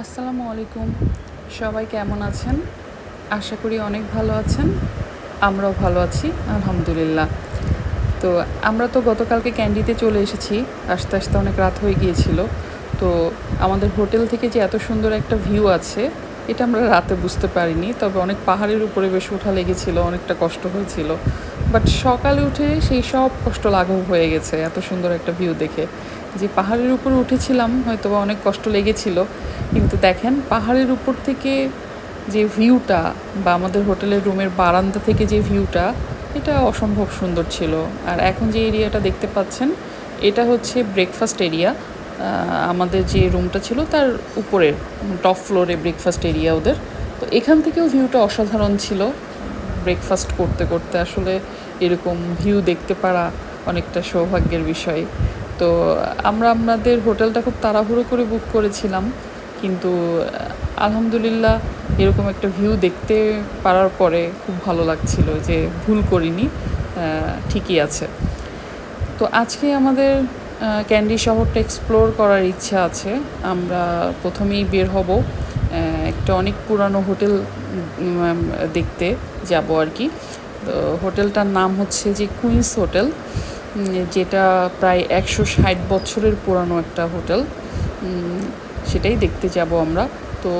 আসসালামু আলাইকুম। সবাই কেমন আছেন? আশা করি অনেক ভালো আছেন। আমরাও ভালো আছি আলহামদুলিল্লাহ। তো আমরা তো গতকালকে ক্যান্ডিতে চলে এসেছি। আসতে, আসতে অনেক রাত হয়ে গিয়েছিল। তো আমাদের হোটেল থেকে যে এত সুন্দর একটা ভিউ আছে, এটা আমরা রাতে বুঝতে পারিনি। তবে অনেক পাহাড়ের উপরে বেশ ওঠা লেগেছিল, অনেকটা কষ্ট হয়েছিল। বাট সকালে উঠে সেই সব কষ্ট লাঘব হয়ে গেছে এত সুন্দর একটা ভিউ দেখে। যে পাহাড়ের উপরে উঠেছিলাম হয়তোবা অনেক কষ্ট লেগেছিল, কিন্তু দেখেন পাহাড়ের উপর থেকে যে ভিউটা বা আমাদের হোটেলের রুমের বারান্দা থেকে যে ভিউটা, এটা অসম্ভব সুন্দর ছিল। আর এখন যে এরিয়াটা দেখতে পাচ্ছেন, এটা হচ্ছে ব্রেকফাস্ট এরিয়া। আমাদের যে রুমটা ছিল তার উপরের টপ ফ্লোরে ব্রেকফাস্ট এরিয়া ওদের। তো এখান থেকেও ভিউটা অসাধারণ ছিল। ব্রেকফাস্ট করতে করতে আসলে এরকম ভিউ দেখতে পারা অনেকটা সৌভাগ্যের বিষয়। তো আমরা আমাদের হোটেলটা খুব তাড়াহুড়ো করে বুক করেছিলাম, কিন্তু আলহামদুলিল্লাহ এরকম একটা ভিউ দেখতে পারার পরে খুব ভালো লাগছিল যে ভুল করিনি, ঠিকই আছে। তো আজকে আমাদের ক্যান্ডি শহরটা এক্সপ্লোর করার ইচ্ছা আছে। আমরা প্রথমেই বের হব একটা অনেক পুরানো হোটেল দেখতে যাব আর কি। তো হোটেলটার নাম হচ্ছে যে কুইন্স হোটেল, যেটা প্রায় 160 বছরের পুরানো একটা হোটেল। সেটাই দেখতে যাব আমরা। তো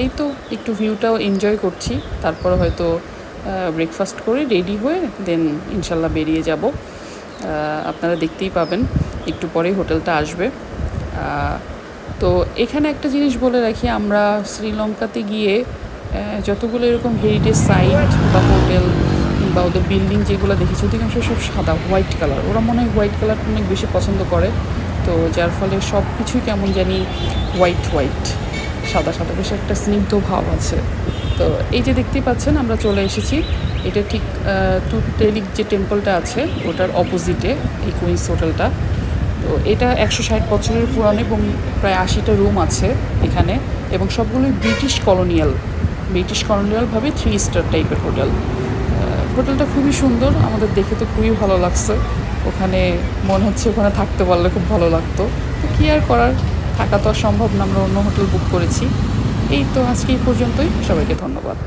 এই তো একটু ভিউটাও এনজয় করছি, তারপরে হয়তো ব্রেকফাস্ট করে রেডি হয়ে দেন ইনশাল্লাহ বেরিয়ে যাব। আপনারা দেখতেই পাবেন একটু পরেই হোটেলটা আসবে। তো এখানে একটা জিনিস বলে রাখি, আমরা শ্রীলঙ্কাতে গিয়ে যতগুলো এরকম হেরিটেজ সাইট বা হোটেল বা ওদের বিল্ডিং যেগুলো দেখেছি, অধিকাংশ সব সাদা, হোয়াইট কালার। ওরা মনে হয় হোয়াইট কালারটা অনেক বেশি পছন্দ করে। তো যার ফলে সব কিছুই কেমন জানি হোয়াইট হোয়াইট, সাদা সাদা, বেশ একটা স্নিগ্ধ ভাব আছে। তো এই যে দেখতেই পাচ্ছেন আমরা চলে এসেছি, এটা ঠিক টুটেলিক যে টেম্পলটা আছে ওটার অপোজিটে এই কুইন্স হোটেলটা। তো এটা 160 বছরের পুরানো এবং প্রায় 80টা রুম আছে এখানে, এবং সবগুলোই ব্রিটিশ কলোনিয়ালভাবে 3 স্টার টাইপের হোটেল। হোটেলটা খুবই সুন্দর, আমাদের দেখে তো খুবই ভালো লাগছে। ওখানে মনে হচ্ছে ওখানে থাকতে পারলে খুব ভালো লাগতো। তো কী আর করার, থাকা তো আর সম্ভব না, আমরা অন্য হোটেল বুক করেছি। এই তো আজকে এই পর্যন্তই, সবাইকে ধন্যবাদ।